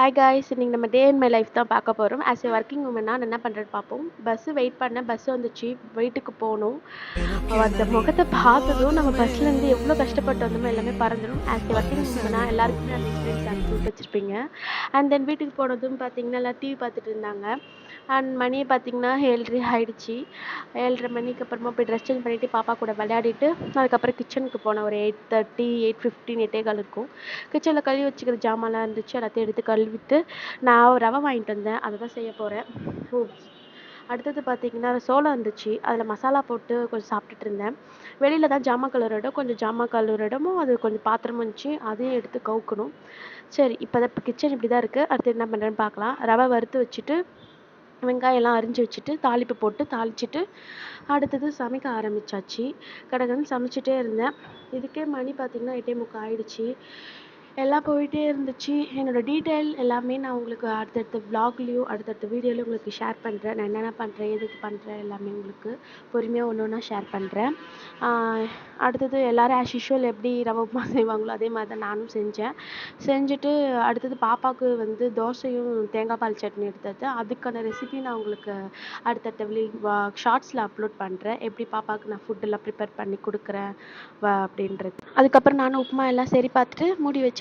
Hi guys, இன்னைக்கு நம்ம டே in my life தான் பார்க்க போகிறோம். ஆஸ் ஏ ஒர்க்கிங் உமனா நான் என்ன பண்ணுறேன்னு பார்ப்போம். பஸ்ஸு வெயிட் பண்ணேன், பஸ் வந்துச்சு, வீட்டுக்கு போகணும். அந்த முகத்தை பார்த்ததும் நம்ம பஸ்லேருந்து எவ்வளோ கஷ்டப்பட்டு வந்தோமோ எல்லாமே பறந்துடும். ஆஸ் ஏ ஒர்க்கிங் உமனா எல்லாருக்குமே அந்த எக்ஸ்பீரியன்ஸ் அனுப்பி வச்சுருப்பீங்க. அண்ட் தென் வீட்டுக்கு போனதும் பார்த்தீங்கன்னா எல்லாம் டிவி பார்த்துட்டு இருந்தாங்க. அண்ட் மணியை பார்த்தீங்கன்னா 7:30 ஆகிடுச்சி. 7:30 மணிக்கு அப்புறமா போய் ட்ரெஸ் சேஞ்ச் பண்ணிவிட்டு பாப்பா கூட விளையாடிட்டு அதுக்கப்புறம் கிச்சனுக்கு போனேன். ஒரு 8:30 8:15 8:15 இருக்கும். கிச்சனில் கழுவி வச்சுக்கிற ஜாமான்லாம் இருந்துச்சு, எல்லாத்தையும் எடுத்து கழுவிட்டு நான் ரவை வாங்கிட்டு வந்தேன், அதை தான் செய்ய போகிறேன். அடுத்தது பார்த்தீங்கன்னா சோளம் இருந்துச்சு, அதில் மசாலா போட்டு கொஞ்சம் சாப்பிட்டுட்டு இருந்தேன். வெளியில் தான் ஜாமான் கழுவுற இடம், கொஞ்சம் ஜாமான் கழுவுற இடமும் அது கொஞ்சம் பாத்திரமும் இருந்துச்சு, அதையும் எடுத்து கவுக்கணும். சரி, இப்போ கிச்சன் இப்படி தான் இருக்குது. அடுத்து என்ன பண்ணுறேன்னு பார்க்கலாம். ரவை வறுத்து வச்சுட்டு வெங்காயம்லாம் அரிஞ்சு வச்சுட்டு தாளிப்பு போட்டு தாளிச்சிட்டு அடுத்தது சமைக்க ஆரம்பித்தாச்சு. கடகடன்னு சமைச்சிட்டே இருந்தேன். இதுக்கே மணி பார்த்திங்கன்னா 8:45 ஆகிடுச்சி. எல்லாம் போயிட்டே இருந்துச்சு. என்னோடய டீட்டெயில் எல்லாமே நான் உங்களுக்கு அடுத்தடுத்த விலாக்லேயும் அடுத்தடுத்த வீடியோலையும் உங்களுக்கு ஷேர் பண்ணுறேன். நான் என்னென்ன பண்ணுறேன், எதுக்கு பண்ணுறேன் எல்லாமே உங்களுக்கு பொறுமையாக ஒன்று ஒன்றா ஷேர் பண்ணுறேன். அடுத்தது எல்லோரும் ஆஸ் யூஷுவல் எப்படி ரவை உப்புமா செய்வாங்களோ அதே மாதிரி தான் நானும் செஞ்சுட்டு அடுத்தது பாப்பாவுக்கு தோசையும் தேங்காய் பால் சட்னி எடுத்தது. அதுக்கான ரெசிபி நான் உங்களுக்கு அடுத்தடுத்த ஷார்ட்ஸில் அப்லோட் பண்ணுறேன். எப்படி பாப்பாவுக்கு நான் ஃபுட்டெல்லாம் ப்ரிப்பேர் பண்ணி கொடுக்குறேன் அப்படின்றது. அதுக்கப்புறம் நானும் உப்புமா எல்லாம் சரி பார்த்துட்டு மூடி வச்சுட்டு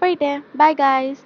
போயிட்டேன். Bye guys.